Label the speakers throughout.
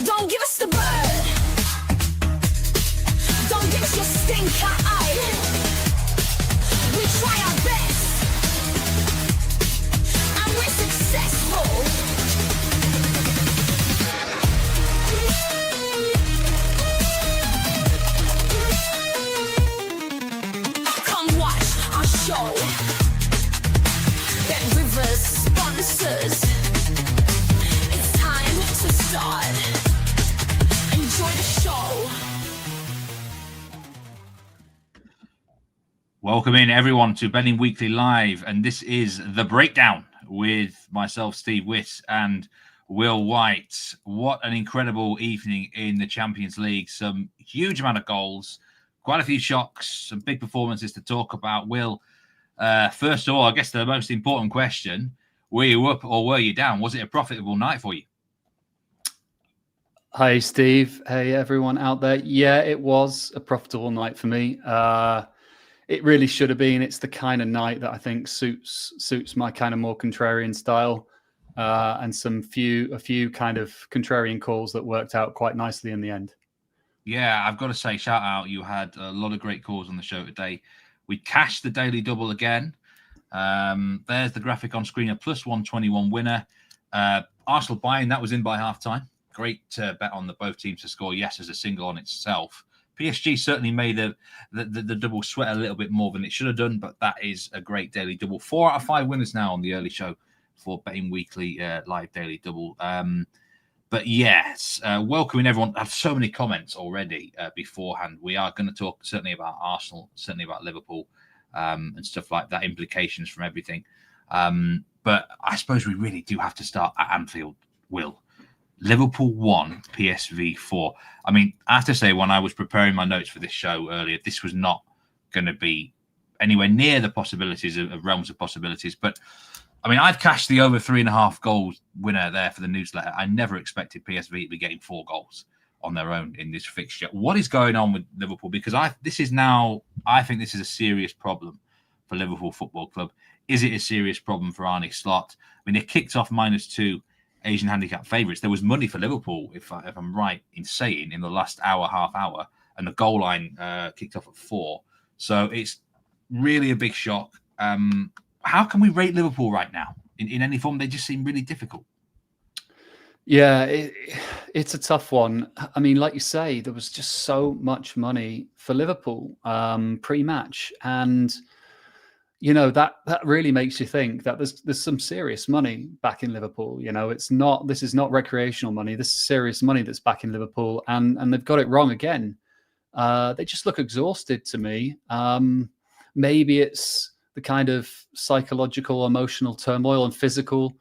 Speaker 1: Don't give us the bird. Don't give us your stink eye. We try our best, and we're successful. Come watch our show. Get Rivers sponsors. It's time to start. Enjoy the show.
Speaker 2: Welcome in, everyone, to Betting Weekly Live, and this is The Breakdown with myself, Steve Wyss, and Will White. What an incredible evening in the Champions League. Some huge amount of goals, quite a few shocks, some big performances to talk about. Will, first of all, I guess the most important question, were you up or were you down? Was it a profitable night for you?
Speaker 3: Hi, Steve. Hey, everyone out there. Yeah, it was a profitable night for me. It really should have been. It's the kind of night that I think suits my kind of more contrarian style, and a few kind of contrarian calls that worked out quite nicely in the end.
Speaker 2: Yeah, I've got to say, shout out. You had a lot of great calls on the show today. We cashed the daily double again. There's the graphic on screen, a plus 121 winner. Arsenal Bayern, that was in by half time. Great bet on the both teams to score, yes, as a single on itself. PSG certainly made the double sweat a little bit more than it should have done, but that is a great daily double. 4 out of 5 winners now on the early show for Betting Weekly live daily double. But yes, welcoming everyone. I have so many comments already beforehand. We are going to talk certainly about Arsenal, certainly about Liverpool, and stuff like that, implications from everything. But I suppose we really do have to start at Anfield, Will. Liverpool 1, PSV 4. I mean, I have to say, when I was preparing my notes for this show earlier, this was not going to be anywhere near the possibilities of realms of possibilities. But, I mean, I've cashed the over 3.5 goals winner there for the newsletter. I never expected PSV to be getting 4 goals on their own in this fixture. What is going on with Liverpool? Because I think this is a serious problem for Liverpool Football Club. Is it a serious problem for Arne Slot? I mean, they kicked off -2 Asian handicap favourites. There was money for Liverpool, if I'm right in saying, in the last half hour, and the goal line kicked off at 4. So it's really a big shock. How can we rate Liverpool right now in any form? They just seem really difficult.
Speaker 3: Yeah, it's a tough one. I mean, like you say, there was just so much money for Liverpool pre-match, and you know, that really makes you think that there's some serious money back in Liverpool. You know, this is not recreational money. This is serious money that's back in Liverpool, and they've got it wrong again. They just look exhausted to me. Maybe it's the kind of psychological, emotional turmoil and physical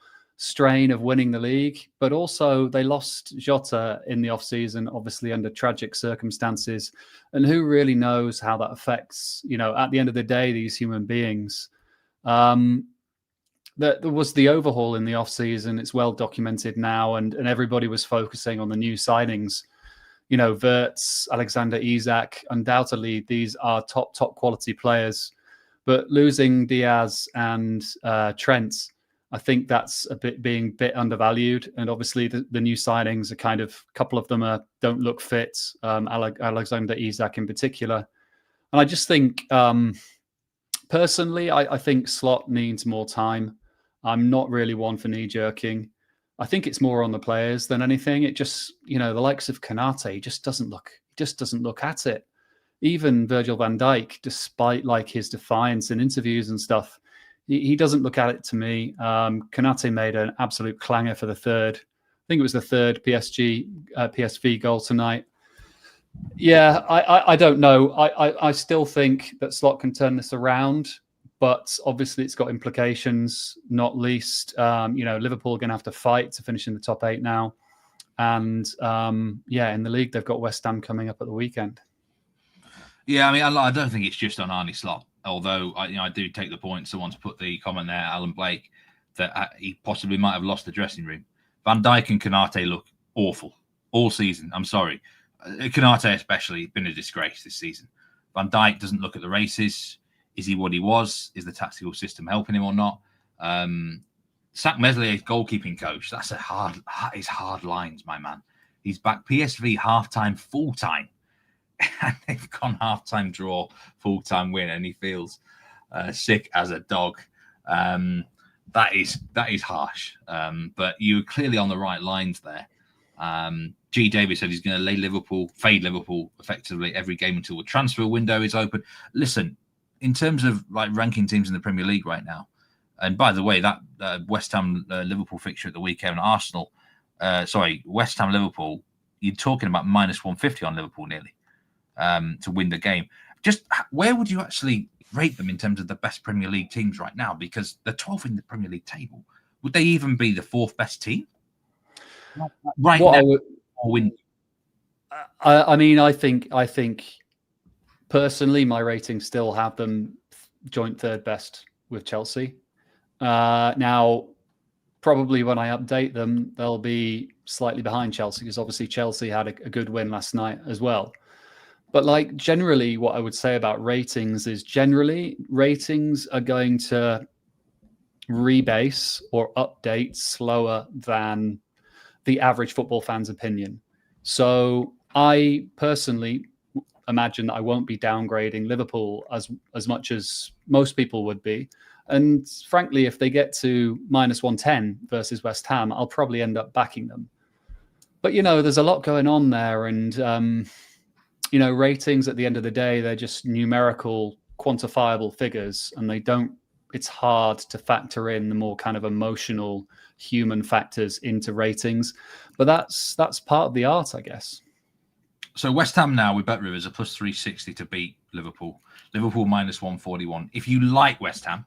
Speaker 3: strain of winning the league, but also they lost Jota in the off-season, obviously under tragic circumstances, and who really knows how that affects, you know, at the end of the day, these human beings. There was the overhaul in the off-season. It's well documented now, and everybody was focusing on the new signings. You know, Wirtz, Alexander Isak, undoubtedly these are top quality players, but losing Diaz and Trent, I think that's being a bit undervalued. And obviously the new signings are a couple of them don't look fit. Alexander Isak in particular. And I just think, personally, I think Slot needs more time. I'm not really one for knee jerking. I think it's more on the players than anything. It just, you know, the likes of Konate just doesn't look at it. Even Virgil van Dijk, despite like his defiance in interviews and stuff, he doesn't look at it to me. Konate made an absolute clanger for the third. I think it was the third PSV goal tonight. Yeah, I don't know. I still think that Slot can turn this around, but obviously it's got implications, not least. You know, Liverpool are going to have to fight to finish in the top 8 now. And in the league, they've got West Ham coming up at the weekend.
Speaker 2: Yeah, I mean, I don't think it's just on Arne Slot. Although I do take the point. Someone's put the comment there, Alan Blake, that he possibly might have lost the dressing room. Van Dijk and Konate look awful all season. I'm sorry. Konate especially been a disgrace this season. Van Dijk doesn't look at the races. Is he what he was? Is the tactical system helping him or not? Sack Meslier, goalkeeping coach. That's hard lines, my man. He's back PSV half-time, full-time. And they've gone half-time draw, full-time win, and he feels sick as a dog. That is harsh. But you're clearly on the right lines there. G. Davis said he's going to fade Liverpool effectively every game until the transfer window is open. Listen, in terms of like ranking teams in the Premier League right now, and by the way, that West Ham Liverpool fixture at the weekend, West Ham Liverpool, you're talking about minus 150 on Liverpool nearly to win the game. Just where would you actually rate them in terms of the best Premier League teams right now? Because they're 12th in the Premier League table. Would they even be the fourth best team? Right now, win.
Speaker 3: I mean, I think personally, my ratings still have them joint third best with Chelsea. Now, probably when I update them, they'll be slightly behind Chelsea because obviously Chelsea had a good win last night as well. But like generally, what I would say about ratings is generally ratings are going to rebase or update slower than the average football fan's opinion. So I personally imagine that I won't be downgrading Liverpool as much as most people would be. And frankly, if they get to minus 110 versus West Ham, I'll probably end up backing them. But, there's a lot going on there. And, ratings at the end of the day, they're just numerical, quantifiable figures. And it's hard to factor in the more kind of emotional human factors into ratings. But that's part of the art, I guess.
Speaker 2: So West Ham now with Bet Rivers are plus 360 to beat Liverpool. Liverpool minus 141. If you like West Ham,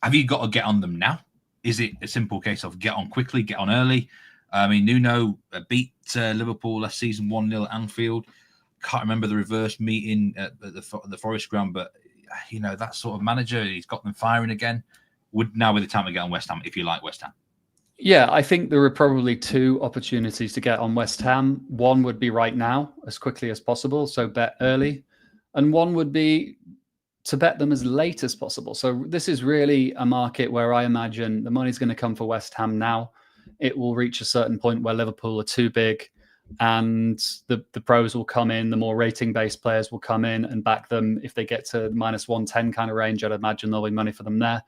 Speaker 2: have you got to get on them now? Is it a simple case of get on quickly, get on early? I mean, Nuno beat Liverpool last season 1-0 at Anfield. Can't remember the reverse meeting at the Forest ground, but that sort of manager, he's got them firing again. Would now be the time to get on West Ham if you like West Ham?
Speaker 3: Yeah, I think there are probably two opportunities to get on West Ham. One would be right now, as quickly as possible, so bet early. And one would be to bet them as late as possible. So this is really a market where I imagine the money's going to come for West Ham now. It will reach a certain point where Liverpool are too big and the pros will come in, the more rating-based players will come in and back them. If they get to minus 110 kind of range, I'd imagine there'll be money for them there.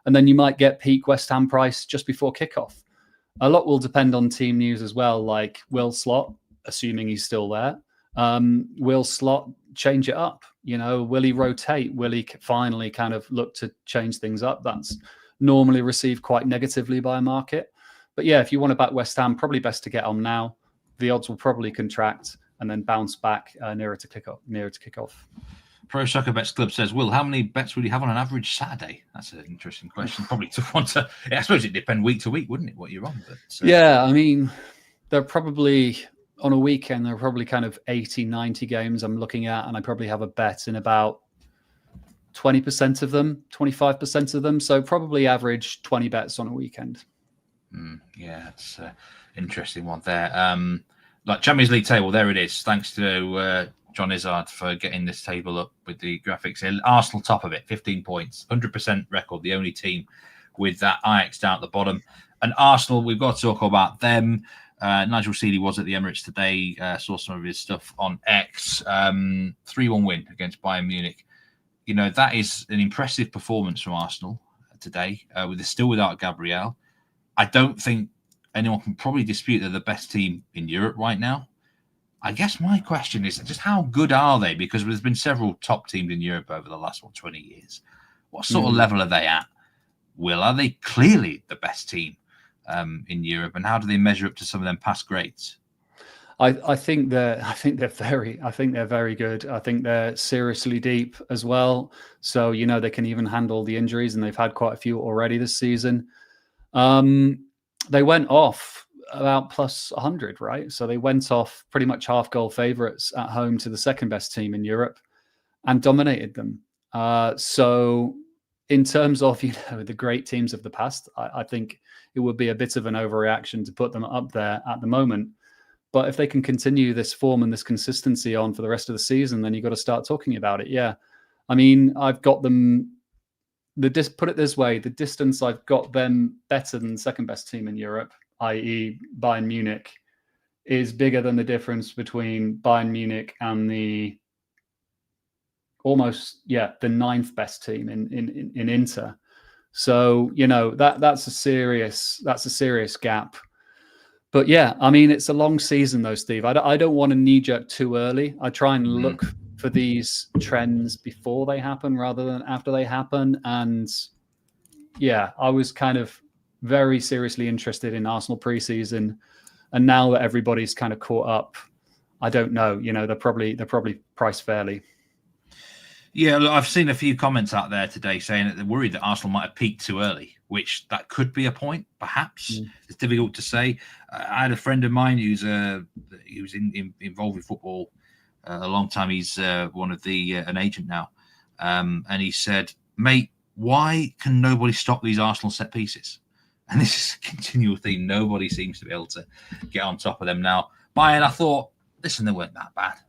Speaker 3: And then you might get peak West Ham price just before kickoff. A lot will depend on team news as well, like Will Slot, assuming he's still there. Will Slot change it up? Will he rotate? Will he finally kind of look to change things up? That's normally received quite negatively by a market. But yeah, if you want to back West Ham, probably best to get on now. The odds will probably contract and then bounce back nearer to kickoff.
Speaker 2: Pro Soccer Bets Club says, Will, how many bets would you have on an average Saturday? That's an interesting question. Probably to want to. I suppose it'd depend week to week, wouldn't it? What you're on, but
Speaker 3: yeah, I mean, they're probably on a weekend. There are probably kind of 80, 90 games I'm looking at, and I probably have a bet in about 20% of them, 25% of them. So probably average 20 bets on a weekend.
Speaker 2: Yeah, it's an interesting one there. Like Champions League table, there it is. Thanks to John Izzard for getting this table up with the graphics here. Arsenal top of it, 15 points, 100% record, the only team with that. Ajax down at the bottom. And Arsenal, we've got to talk about them. Nigel Seeley was at the Emirates today, saw some of his stuff on X. 3-1 win against Bayern Munich. That is an impressive performance from Arsenal today, still without Gabriel. I don't think anyone can probably dispute they're the best team in Europe right now. I guess my question is just how good are they? Because there's been several top teams in Europe over the last 20 years. What sort of level are they at? Will, are they clearly the best team in Europe? And how do they measure up to some of them past greats?
Speaker 3: I think they're very good. I think they're seriously deep as well. So they can even handle the injuries, and they've had quite a few already this season. They went off about plus 100, right? So they went off pretty much half goal favourites at home to the second best team in Europe and dominated them. So in terms of, the great teams of the past, I think it would be a bit of an overreaction to put them up there at the moment. But if they can continue this form and this consistency on for the rest of the season, then you've got to start talking about it. Yeah. I mean, I've got them, put it this way, the distance I've got them better than the second best team in Europe, i.e. Bayern Munich, is bigger than the difference between Bayern Munich and the ninth best team in Inter. So that's a serious gap. But yeah, I mean, it's a long season though, Steve. I don't want to knee jerk too early. I try and look for these trends before they happen rather than after they happen. And yeah, I was kind of very seriously interested in Arsenal preseason, and now that everybody's kind of caught up, I don't know. They're probably priced fairly.
Speaker 2: Yeah, look, I've seen a few comments out there today saying that they're worried that Arsenal might have peaked too early, which that could be a point, perhaps. It's difficult to say. I had a friend of mine who's involved with football a long time. He's one of an agent now, and he said, "Mate, why can nobody stop these Arsenal set pieces?" And this is a continual theme. Nobody seems to be able to get on top of them now. Bayern, I thought, listen, they weren't that bad.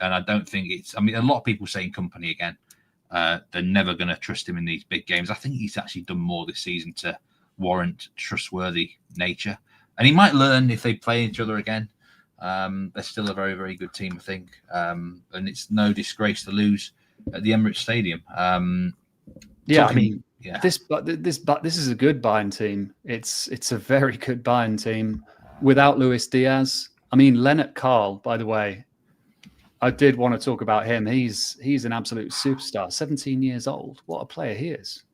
Speaker 2: And I don't think a lot of people saying Company again. They're never going to trust him in these big games. I think he's actually done more this season to warrant trustworthy nature. And he might learn if they play each other again. They're still a very, very good team, I think. And it's no disgrace to lose at the Emirates Stadium.
Speaker 3: This is a good Bayern team. It's a very good Bayern team without Luis Diaz. I mean, Lennart Karl, by the way, I did want to talk about him. He's an absolute superstar. 17 years old. What a player he is.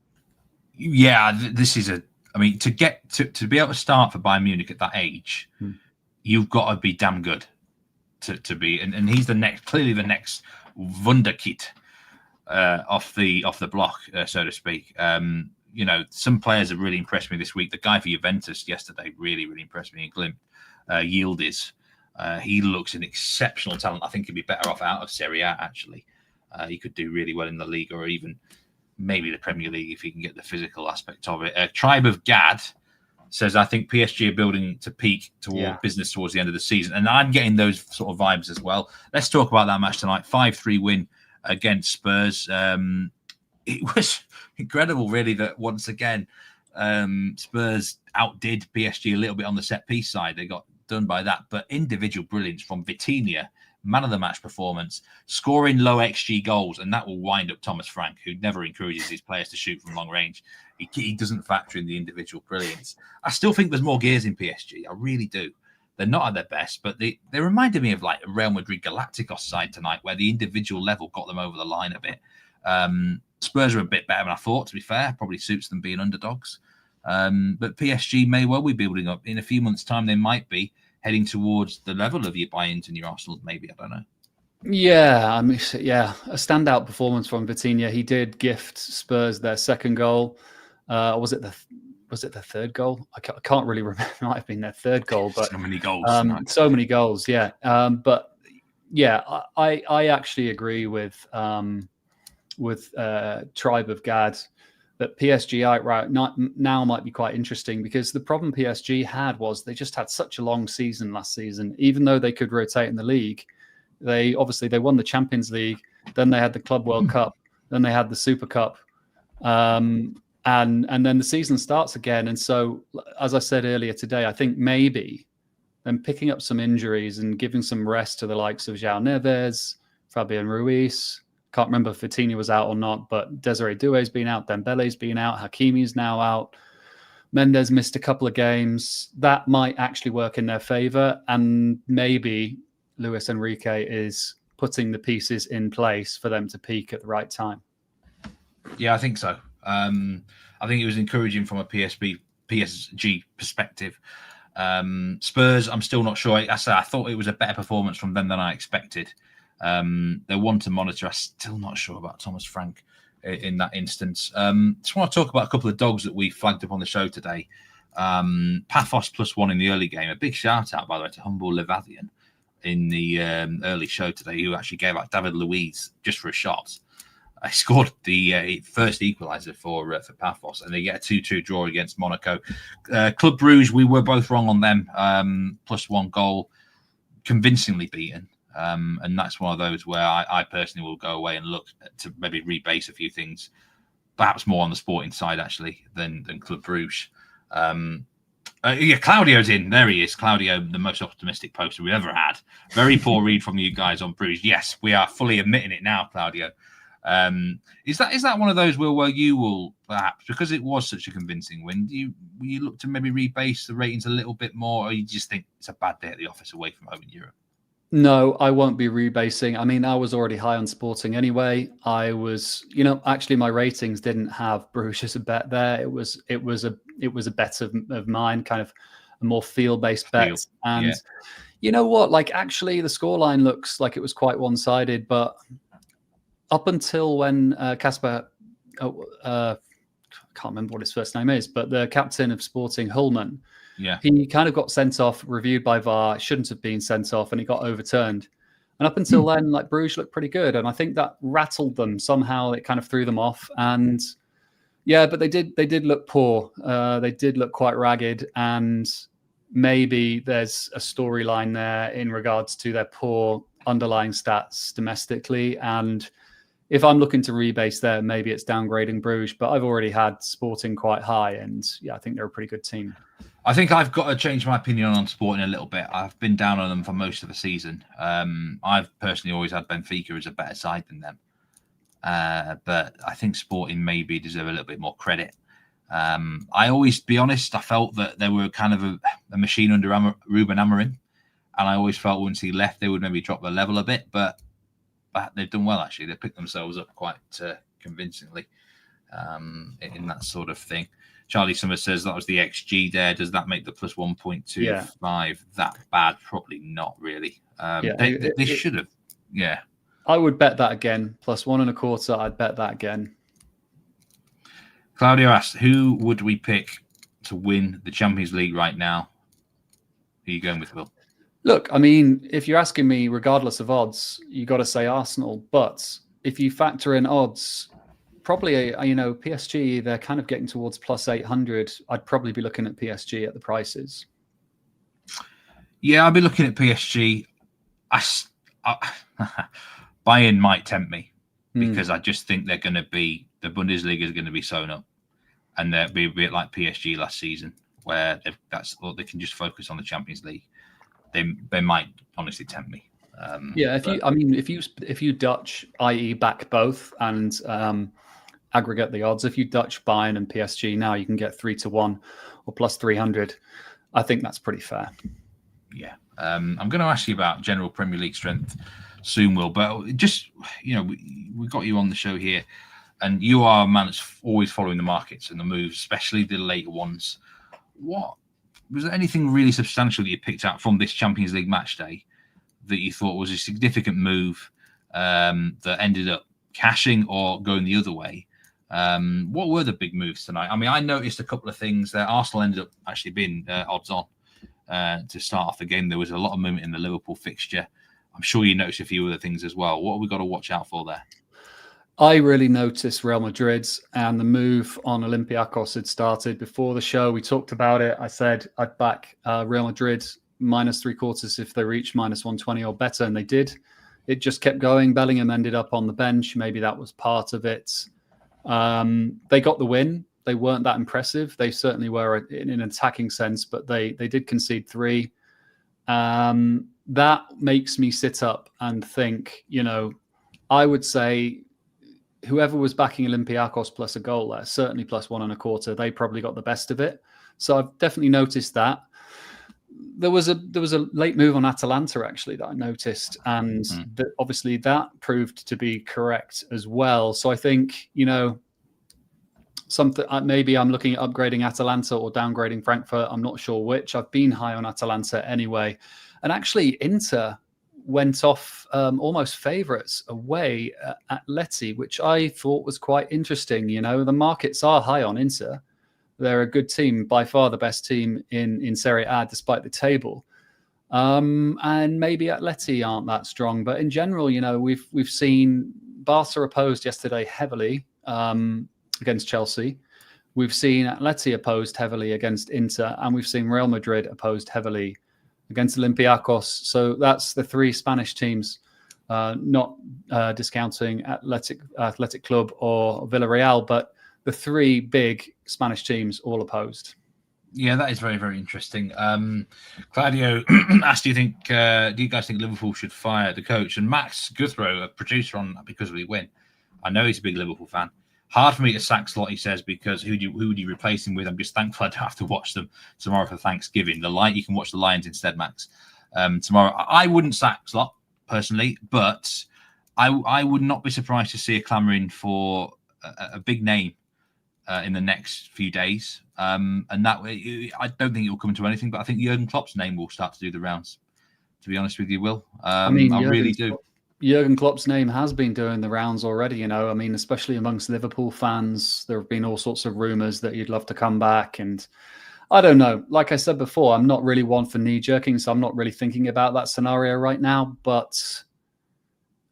Speaker 2: Yeah, this is to get to be able to start for Bayern Munich at that age, you've got to be damn good to be. And he's clearly the next Wunderkid off the block, so to speak. Some players have really impressed me this week. The guy for Juventus yesterday really, really impressed me in Glimt. Yildiz. He looks an exceptional talent. I think he'd be better off out of Serie A, actually. He could do really well in the league or even maybe the Premier League if he can get the physical aspect of it. Tribe of Gad says, I think PSG are building to peak business towards the end of the season. And I'm getting those sort of vibes as well. Let's talk about that match tonight. 5-3 win against Spurs. It was incredible, really, that once again, Spurs outdid PSG a little bit on the set-piece side. They got done by that, but individual brilliance from Vitinha, man of the match performance, scoring low XG goals, and that will wind up Thomas Frank, who never encourages his players to shoot from long range. He doesn't factor in the individual brilliance. I still think there's more gears in PSG. I really do. They're not at their best, but they reminded me of like a Real Madrid Galacticos side tonight, where the individual level got them over the line a bit. Spurs are a bit better than I thought, to be fair. Probably suits them being underdogs. But PSG may well be building up. In a few months' time, they might be heading towards the level of your Bayerns and your Arsenals, maybe. I don't know.
Speaker 3: Yeah, a standout performance from Vitinha. He did gift Spurs their second goal. Was it the third goal? I can't really remember. It might have been their third goal, but
Speaker 2: so many goals.
Speaker 3: So many goals. Yeah, but yeah, I actually agree with Tribe of Gad that PSG outright now might be quite interesting, because the problem PSG had was they just had such a long season last season. Even though they could rotate in the league, they won the Champions League, then they had the Club World Cup, then they had the Super Cup, and then the season starts again. And so, as I said earlier today, I think maybe them picking up some injuries and giving some rest to the likes of João Neves, Fabian Ruiz. Can't remember if Vitinha was out or not, but Desiree Doué's been out, Dembele's been out, Hakimi's now out, Mendes missed a couple of games. That might actually work in their favour, and maybe Luis Enrique is putting the pieces in place for them to peak at the right time. Yeah,
Speaker 2: I think so. I think it was encouraging from a PSG perspective. Spurs, I'm still not sure. I thought it was a better performance from them than I expected. They're one to monitor. I'm still not sure about Thomas Frank in that instance. Just want to talk about a couple of dogs that we flagged up on the show today. Paphos +1 in the early game. A big shout out, by the way, to Humble Levadian in the early show today, who actually gave out David Luiz just for a shot. I scored the first equaliser for Paphos, and they get a 2-2 draw against Monaco. Club Brugge, we were both wrong on them. +1 goal, convincingly beaten. And that's one of those where I personally will go away and look to maybe rebase a few things, perhaps more on the sporting side actually than Club Brugge. Yeah, Claudio's in. There he is. Claudio, the most optimistic poster we've ever had. Very poor read from you guys on Bruges. Yes, we are fully admitting it now, Claudio. Is that one of those, Will, where you will perhaps, because it was such a convincing win, will you look to maybe rebase the ratings a little bit more, or you just think it's a bad day at the office away from home in Europe?
Speaker 3: No, I won't be rebasing. I mean, I was already high on Sporting anyway. I was, actually my ratings didn't have Bruges as a bet there. It was a bet of mine, kind of a more feel-based bet. And
Speaker 2: yeah.
Speaker 3: You know what? Like, actually, the scoreline looks like it was quite one-sided, but up until when Casper, I can't remember what his first name is, but the captain of Sporting, Hullman, he kind of got sent off, reviewed by VAR, shouldn't have been sent off, and he got overturned. And up until then, like, Bruges looked pretty good, and I think that rattled them somehow. It kind of threw them off, and yeah, but they did look poor. They did look quite ragged, and maybe there's a storyline there in regards to their poor underlying stats domestically. And if I'm looking to rebase there, maybe it's downgrading Bruges, but I've already had Sporting quite high, and yeah, I think they're a pretty good team.
Speaker 2: I think I've got to change my opinion on Sporting a little bit. I've been down on them for most of the season. I've personally always had Benfica as a better side than them. But I think Sporting maybe deserve a little bit more credit. I always, be honest, I felt that they were kind of a machine under Ruben Amorim. And I always felt once he left, they would maybe drop the level a bit. But they've done well, actually. They picked themselves up quite convincingly in that sort of thing. Charlie Summers says that was the XG there. Does that make the plus 1.25 that bad? Probably not, really. They should have. Yeah.
Speaker 3: I would bet that again. Plus 1.25, I'd bet that again.
Speaker 2: Claudio asks, who would we pick to win the Champions League right now? Who are you going with, Will?
Speaker 3: Look, I mean, if you're asking me, regardless of odds, you got to say Arsenal. But if you factor in odds, probably, PSG, they're kind of getting towards plus 800. I'd probably be looking at PSG at the prices.
Speaker 2: Yeah, I'd be looking at PSG. Bayern might tempt me because I just think they're going to be, the Bundesliga is going to be sewn up, and they'll be a bit like PSG last season, where they can just focus on the Champions League. They might honestly tempt me. If you Dutch, i.e., back both and aggregate the odds, if you Dutch Bayern and PSG now, you can get 3-1 or plus 300. I think that's pretty fair. Yeah. I'm going to ask you about general Premier League strength soon, Will, but just, we got you on the show here, and you are a man that's always following the markets and the moves, especially the later ones. What was there anything really substantial that you picked out from this Champions League match day that you thought was a significant move that ended up cashing or going the other way? What were the big moves tonight? I mean, I noticed a couple of things there. Arsenal ended up actually being odds on to start off the game. There was a lot of movement in the Liverpool fixture. I'm sure you noticed a few other things as well. What have we got to watch out for there?
Speaker 3: I really noticed Real Madrid's, and the move on Olympiacos had started before the show. We talked about it. I said I'd back Real Madrid minus 3/4 if they reach minus 120 or better, and they did. It just kept going. Bellingham ended up on the bench. Maybe that was part of it. They got the win. They weren't that impressive. They certainly were in an attacking sense, but they did concede 3. That makes me sit up and think, I would say whoever was backing Olympiacos plus a goal there, certainly plus 1.25, they probably got the best of it. So I've definitely noticed that. There was a late move on Atalanta, actually, that I noticed. And obviously that proved to be correct as well. So I think, something maybe I'm looking at upgrading Atalanta or downgrading Frankfurt. I'm not sure which. I've been high on Atalanta anyway. And actually, Inter went off almost favourites away at Lecce, which I thought was quite interesting. The markets are high on Inter. They're a good team, by far the best team in Serie A, despite the table. And maybe Atleti aren't that strong, but in general, we've seen Barca opposed yesterday heavily against Chelsea. We've seen Atleti opposed heavily against Inter, and we've seen Real Madrid opposed heavily against Olympiacos. So that's the 3 Spanish teams, not discounting Athletic Club or Villarreal, but the 3 big Spanish teams all opposed.
Speaker 2: Yeah, that is very, very interesting. Claudio asked, do you guys think Liverpool should fire the coach? And Max Guthrow, a producer on Because We Win, I know he's a big Liverpool fan. Hard for me to sack Slot, he says, because who would you replace him with? I'm just thankful I don't have to watch them tomorrow for Thanksgiving. You can watch the Lions instead, Max. Tomorrow, I wouldn't sack Slot personally, but I would not be surprised to see a clamouring for a big name in the next few days. And that way, I don't think it will come to anything, but I think Jurgen Klopp's name will start to do the rounds. To be honest with you, Will, I really do.
Speaker 3: Jurgen Klopp's name has been doing the rounds already. I mean, especially amongst Liverpool fans, there have been all sorts of rumours that he'd love to come back. And I don't know. Like I said before, I'm not really one for knee jerking, so I'm not really thinking about that scenario right now. But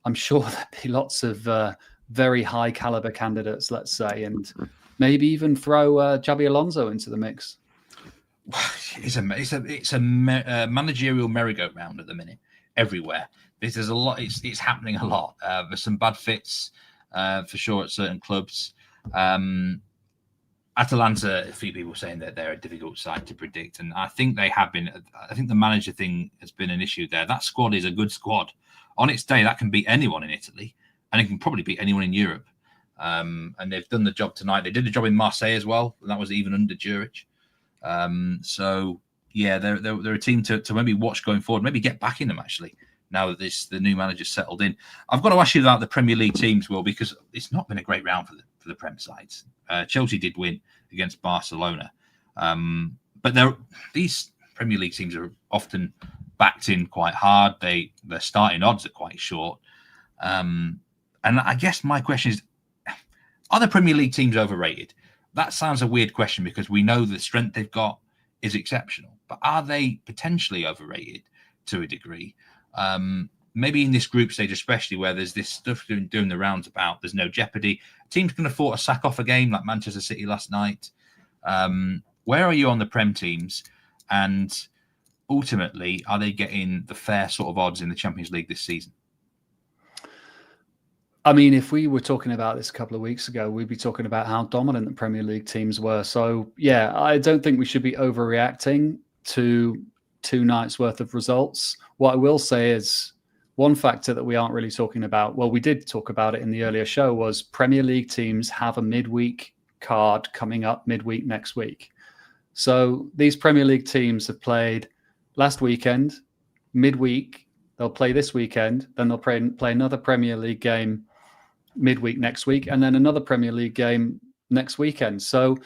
Speaker 3: I'm sure there'd be lots of very high caliber candidates, let's say, and maybe even throw Xabi Alonso into the mix.
Speaker 2: It's a managerial merry-go-round at the minute, everywhere. There's a lot. It's happening a lot. There's some bad fits for sure at certain clubs. Atalanta, a few people saying that they're a difficult side to predict, and I think they have been. I think the manager thing has been an issue there. That squad is a good squad. On its day, that can beat anyone in Italy, and it can probably beat anyone in Europe. And they've done the job tonight. They did the job in Marseille as well, and that was even under Juric. So yeah, they're a team to maybe watch going forward. Maybe get back in them actually. Now that the new manager's settled in, I've got to ask you about the Premier League teams, Will, because it's not been a great round for the Prem sides. Chelsea did win against Barcelona, but these Premier League teams are often backed in quite hard. Their starting odds are quite short, and I guess my question is: are the Premier League teams overrated? That sounds a weird question because we know the strength they've got is exceptional, but are they potentially overrated to a degree? Maybe in this group stage, especially where there's this stuff doing the rounds about there's no jeopardy. Teams can afford to sack off a game like Manchester City last night. Where are you on the Prem teams? And ultimately, are they getting the fair sort of odds in the Champions League this season?
Speaker 3: I mean, if we were talking about this a couple of weeks ago, we'd be talking about how dominant the Premier League teams were. So, yeah, I don't think we should be overreacting to 2 nights worth of results. What I will say is one factor that we aren't really talking about, well, we did talk about it in the earlier show, was Premier League teams have a midweek card coming up midweek next week. So these Premier League teams have played last weekend, midweek. They'll play this weekend, then they'll play another Premier League game midweek next week, and then another Premier League game next weekend. So,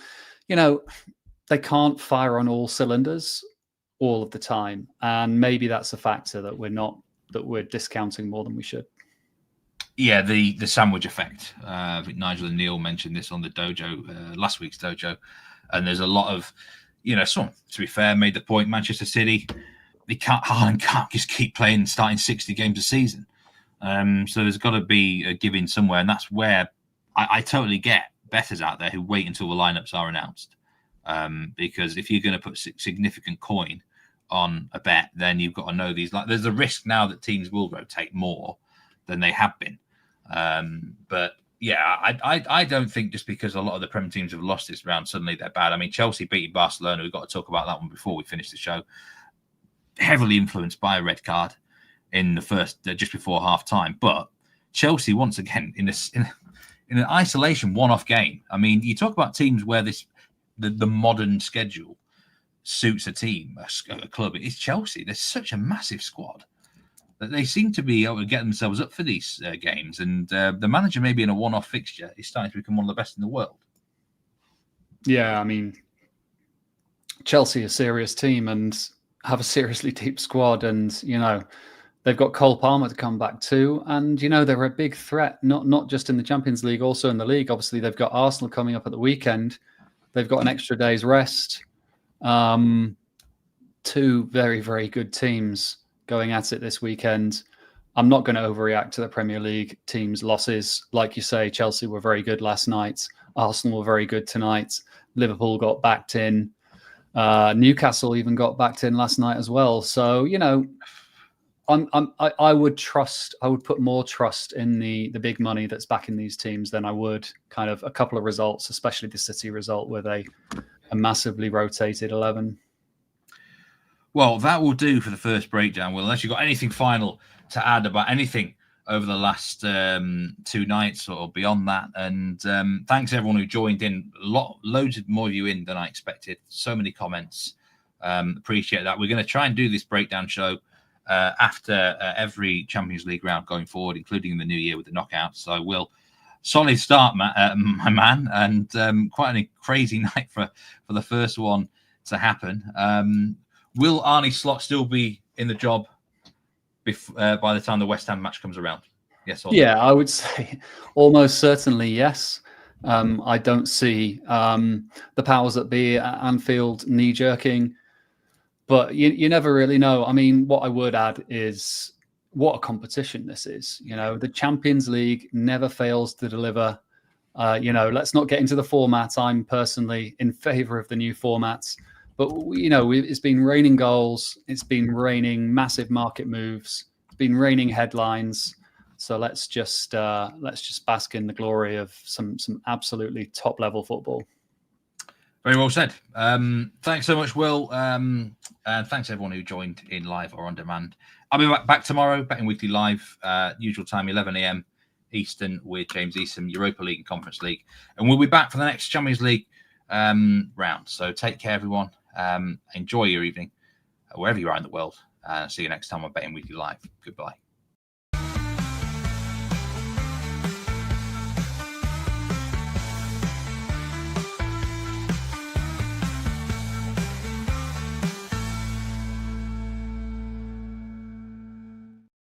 Speaker 3: they can't fire on all cylinders all of the time, and maybe that's a factor that we're discounting more than we should.
Speaker 2: Yeah, the sandwich effect. I think Nigel and Neil mentioned this on the dojo, last week's dojo, and there's a lot of, some, to be fair, made the point. Manchester City, Haaland can't just keep starting 60 games a season. So there's got to be a give-in somewhere, and that's where I totally get bettors out there who wait until the lineups are announced. Because if you're going to put significant coin on a bet, then you've got to know these. Like, there's a risk now that teams will rotate more than they have been. But yeah, I don't think just because a lot of the Premier teams have lost this round, suddenly they're bad. I mean, Chelsea beating Barcelona, we've got to talk about that one before we finish the show. Heavily influenced by a red card in the first, just before half time. But Chelsea, once again, in an isolation one-off game. I mean, you talk about teams where the modern schedule suits a team, a club. It's Chelsea. There's such a massive squad that they seem to be able to get themselves up for these games. And the manager, maybe in a one-off fixture, is starting to become one of the best in the world.
Speaker 3: Yeah, I mean, Chelsea are a serious team and have a seriously deep squad. And, they've got Cole Palmer to come back too. And, they're a big threat, not just in the Champions League, also in the league. Obviously, they've got Arsenal coming up at the weekend. They've got an extra day's rest. 2 very, very good teams going at it this weekend. I'm not going to overreact to the Premier League teams' losses. Like you say, Chelsea were very good last night. Arsenal were very good tonight. Liverpool got backed in. Newcastle even got backed in last night as well. So, I would put more trust in the big money that's backing these teams than I would kind of a couple of results, especially the City result where they a massively rotated 11.
Speaker 2: Well, that will do for the first breakdown. Well, unless you've got anything final to add about anything over the last 2 nights or beyond that. And thanks everyone who joined in. Loads more of you in than I expected. So many comments. Appreciate that. We're going to try and do this breakdown show after every Champions League round going forward, including in the new year with the knockouts. So we'll solid start, my man, and quite a crazy night for the first one to happen. Will Arne Slot still be in the job by the time the West Ham match comes around? Yes or no?
Speaker 3: Yeah, I would say almost certainly yes. I don't see the powers that be at Anfield knee-jerking, but you never really know. I mean, what I would add is what a competition this is. You know, the Champions League never fails to deliver. Let's not get into the format. I'm personally in favour of the new formats. But, it's been raining goals. It's been raining massive market moves. It's been raining headlines. So let's just bask in the glory of some absolutely top level football.
Speaker 2: Very well said. Thanks so much, Will. And thanks everyone who joined in live or on demand. I'll be back tomorrow, Betting Weekly Live, usual time, 11 a.m. Eastern with James Easton, Europa League and Conference League. And we'll be back for the next Champions League round. So take care, everyone. Enjoy your evening, wherever you are in the world. See you next time on Betting Weekly Live. Goodbye.